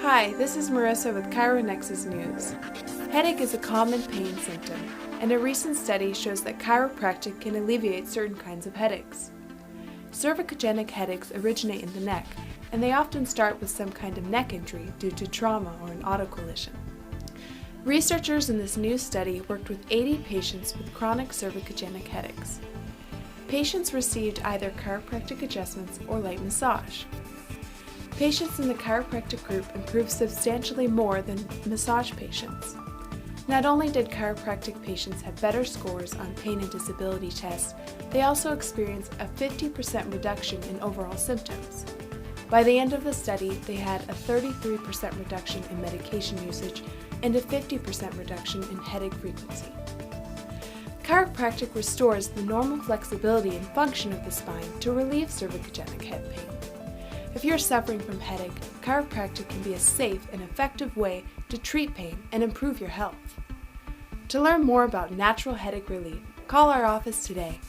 Hi, this is Marissa with ChiroNexus News. Headache is a common pain symptom, and a recent study shows that chiropractic can alleviate certain kinds of headaches. Cervicogenic headaches originate in the neck, and they often start with some kind of neck injury due to trauma or an auto collision. Researchers in this new study worked with 80 patients with chronic cervicogenic headaches. Patients received either chiropractic adjustments or light massage. Patients in the chiropractic group improved substantially more than massage patients. Not only did chiropractic patients have better scores on pain and disability tests, they also experienced a 50% reduction in overall symptoms. By the end of the study, they had a 33% reduction in medication usage and a 50% reduction in headache frequency. Chiropractic restores the normal flexibility and function of the spine to relieve cervicogenic head pain. If you're suffering from headache, chiropractic can be a safe and effective way to treat pain and improve your health. To learn more about natural headache relief, call our office today